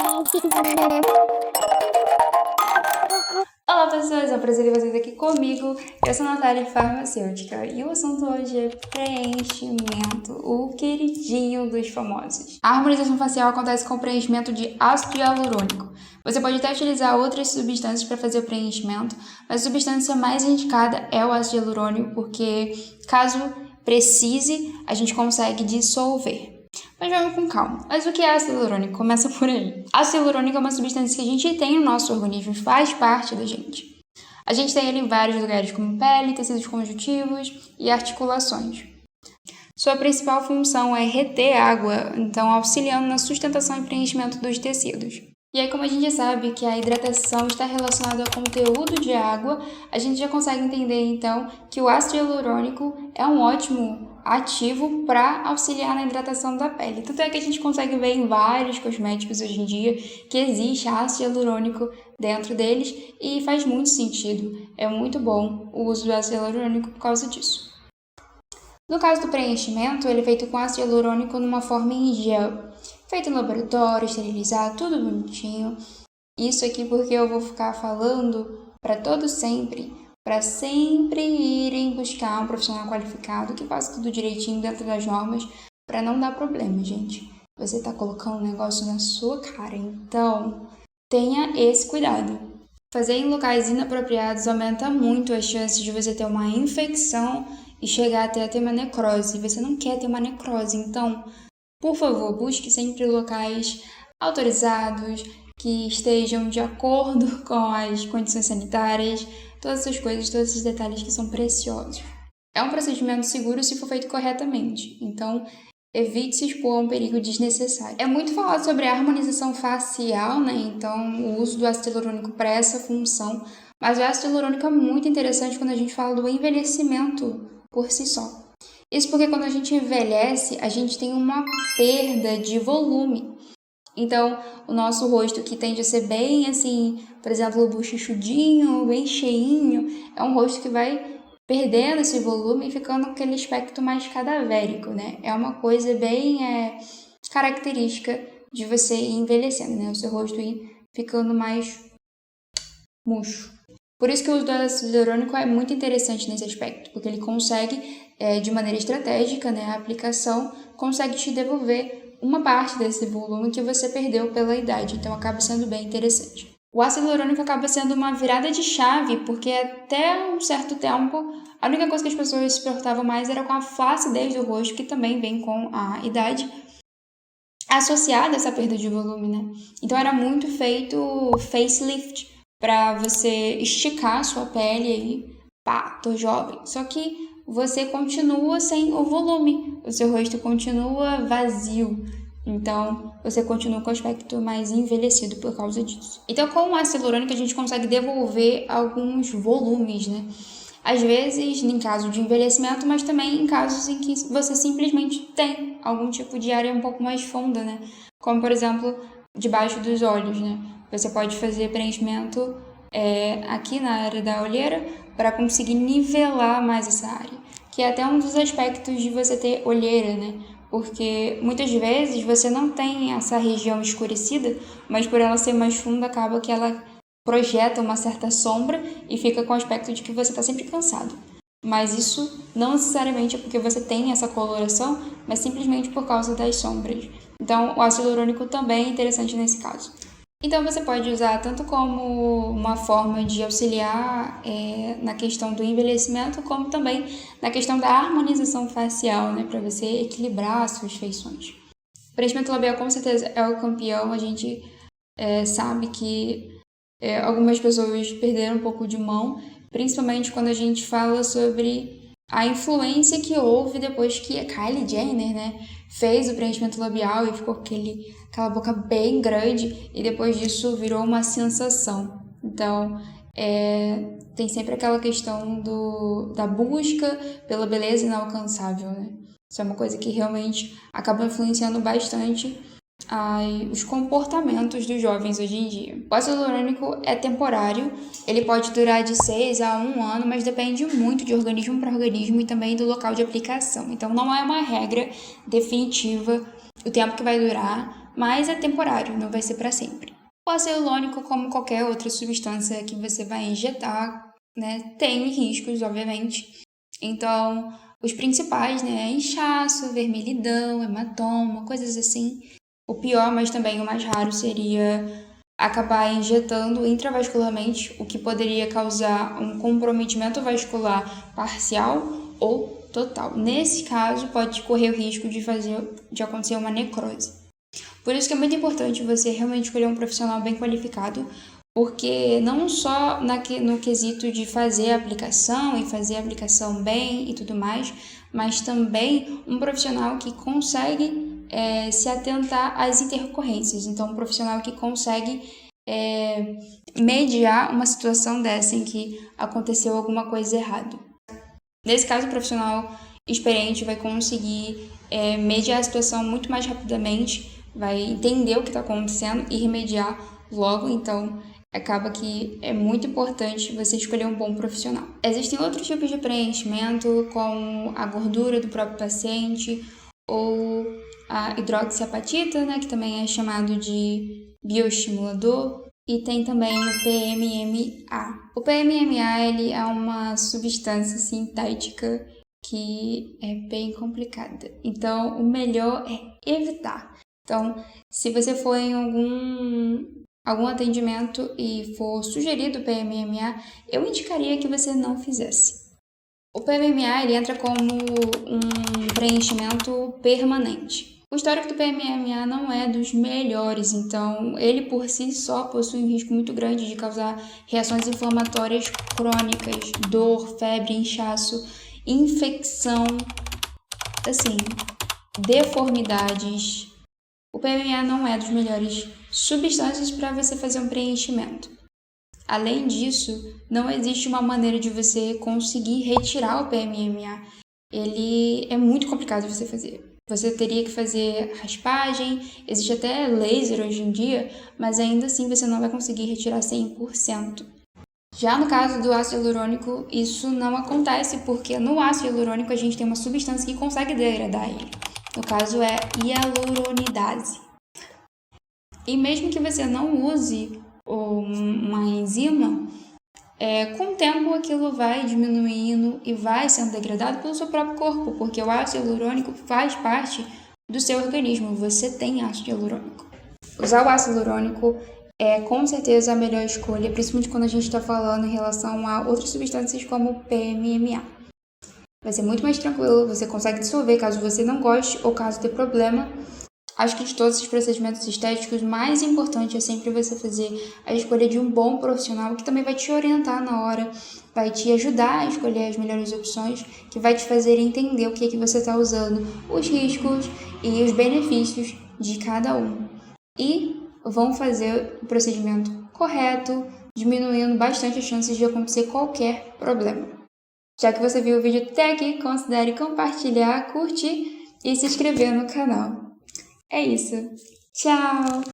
Olá pessoas, é um prazer ter vocês aqui comigo. Eu sou a Natália, farmacêutica, e o assunto hoje é preenchimento, o queridinho dos famosos. A harmonização facial acontece com o preenchimento de ácido hialurônico. Você pode até utilizar outras substâncias para fazer o preenchimento, mas a substância mais indicada é o ácido hialurônico, porque caso precise, a gente consegue dissolver. Mas vamos com calma. Mas o que é ácido hialurônico? Começa por aí. Ácido hialurônico é uma substância que a gente tem no nosso organismo, faz parte da gente. A gente tem ele em vários lugares, como pele, tecidos conjuntivos e articulações. Sua principal função é reter água, então auxiliando na sustentação e preenchimento dos tecidos. E aí, como a gente já sabe que a hidratação está relacionada ao conteúdo de água, a gente já consegue entender, então, que o ácido hialurônico é um ótimo ativo para auxiliar na hidratação da pele. Tanto é que a gente consegue ver em vários cosméticos hoje em dia que existe ácido hialurônico dentro deles e faz muito sentido. É muito bom o uso do ácido hialurônico por causa disso. No caso do preenchimento, ele é feito com ácido hialurônico numa forma em gel. Feito em laboratório, esterilizado, tudo bonitinho. Isso aqui porque eu vou ficar falando para sempre irem buscar um profissional qualificado que faça tudo direitinho dentro das normas, para não dar problema, gente. Você está colocando um negócio na sua cara, então tenha esse cuidado. Fazer em locais inapropriados aumenta muito as chances de você ter uma infecção e chegar até a ter uma necrose. Você não quer ter uma necrose, então, por favor, busque sempre locais autorizados, que estejam de acordo com as condições sanitárias, todas essas coisas, todos esses detalhes que são preciosos. É um procedimento seguro se for feito corretamente, então evite se expor a um perigo desnecessário. É muito falado sobre a harmonização facial, né? Então o uso do ácido hialurônico para essa função, mas o ácido hialurônico é muito interessante quando a gente fala do envelhecimento por si só. Isso porque quando a gente envelhece, a gente tem uma perda de volume. Então, o nosso rosto, que tende a ser bem assim, por exemplo, bochechudinho, bem cheinho, é um rosto que vai perdendo esse volume e ficando com aquele aspecto mais cadavérico, né? É uma coisa bem característica de você ir envelhecendo, né? O seu rosto ir ficando mais murcho. Por isso que o uso do ácido hialurônico é muito interessante nesse aspecto, porque ele consegue, de maneira estratégica, né, a aplicação consegue te devolver uma parte desse volume que você perdeu pela idade, então acaba sendo bem interessante. O ácido hialurônico acaba sendo uma virada de chave, porque até um certo tempo, a única coisa que as pessoas se preocupavam mais era com a flacidez do rosto, que também vem com a idade, associada a essa perda de volume, né? Então era muito feito facelift, para você esticar a sua pele aí, pá, tô jovem. Só que você continua sem o volume, o seu rosto continua vazio. Então, você continua com o aspecto mais envelhecido por causa disso. Então, com o ácido hialurônico, a gente consegue devolver alguns volumes, né? Às vezes, em caso de envelhecimento, mas também em casos em que você simplesmente tem algum tipo de área um pouco mais funda, né? Como, por exemplo, debaixo dos olhos, né? Você pode fazer preenchimento aqui na área da olheira para conseguir nivelar mais essa área, que é até um dos aspectos de você ter olheira, né? Porque muitas vezes você não tem essa região escurecida, mas por ela ser mais funda, acaba que ela projeta uma certa sombra e fica com o aspecto de que você está sempre cansado. Mas isso não necessariamente é porque você tem essa coloração, mas simplesmente por causa das sombras. Então, o ácido hialurônico também é interessante nesse caso. Então, você pode usar tanto como uma forma de auxiliar na questão do envelhecimento, como também na questão da harmonização facial, né, para você equilibrar as suas feições. O preenchimento labial, com certeza, é o campeão. A gente sabe que algumas pessoas perderam um pouco de mão, principalmente quando a gente fala sobre a influência que houve depois que a Kylie Jenner, né, fez o preenchimento labial e ficou aquela boca bem grande e depois disso virou uma sensação. Então, tem sempre aquela questão da busca pela beleza inalcançável, né? Isso é uma coisa que realmente acaba influenciando bastante os comportamentos dos jovens hoje em dia. O ácido hialurônico é temporário, ele pode durar de 6 a 1 ano, mas depende muito de organismo para organismo e também do local de aplicação. Então não é uma regra definitiva o tempo que vai durar, mas é temporário, não vai ser para sempre. O ácido hialurônico, como qualquer outra substância que você vai injetar, né, tem riscos, obviamente. Então, os principais, né, é inchaço, vermelhidão, hematoma, coisas assim. O pior, mas também o mais raro, seria acabar injetando intravascularmente, o que poderia causar um comprometimento vascular parcial ou total. Nesse caso, pode correr o risco de acontecer uma necrose. Por isso que é muito importante você realmente escolher um profissional bem qualificado, porque não só no quesito de fazer a aplicação e fazer a aplicação bem e tudo mais, mas também um profissional que consegue se atentar às intercorrências. Então, um profissional que consegue mediar uma situação dessa em que aconteceu alguma coisa errada. Nesse caso, o profissional experiente vai conseguir mediar a situação muito mais rapidamente, vai entender o que está acontecendo e remediar logo. Então, acaba que é muito importante você escolher um bom profissional. Existem outros tipos de preenchimento, como a gordura do próprio paciente ou a hidroxiapatita, né, que também é chamado de bioestimulador, e tem também o PMMA. O PMMA ele é uma substância sintética que é bem complicada, então o melhor é evitar. Então, se você for em algum atendimento e for sugerido o PMMA, eu indicaria que você não fizesse. O PMMA ele entra como um preenchimento permanente. O histórico do PMMA não é dos melhores, então ele por si só possui um risco muito grande de causar reações inflamatórias crônicas, dor, febre, inchaço, infecção, assim, deformidades. O PMMA não é dos melhores substâncias para você fazer um preenchimento. Além disso, não existe uma maneira de você conseguir retirar o PMMA. Ele é muito complicado de você fazer. Você teria que fazer raspagem, existe até laser hoje em dia, mas ainda assim você não vai conseguir retirar 100%. Já no caso do ácido hialurônico, isso não acontece, porque no ácido hialurônico a gente tem uma substância que consegue degradar ele. No caso é hialuronidase. E mesmo que você não use uma enzima, com o tempo aquilo vai diminuindo e vai sendo degradado pelo seu próprio corpo, porque o ácido hialurônico faz parte do seu organismo, você tem ácido hialurônico. Usar o ácido hialurônico é com certeza a melhor escolha, principalmente quando a gente está falando em relação a outras substâncias como o PMMA. Vai ser muito mais tranquilo, você consegue dissolver caso você não goste ou caso tenha problema. Acho que de todos os procedimentos estéticos, o mais importante é sempre você fazer a escolha de um bom profissional que também vai te orientar na hora, vai te ajudar a escolher as melhores opções, que vai te fazer entender o que é que você está usando, os riscos e os benefícios de cada um. E vão fazer o procedimento correto, diminuindo bastante as chances de acontecer qualquer problema. Já que você viu o vídeo até aqui, considere compartilhar, curtir e se inscrever no canal. É isso. Tchau!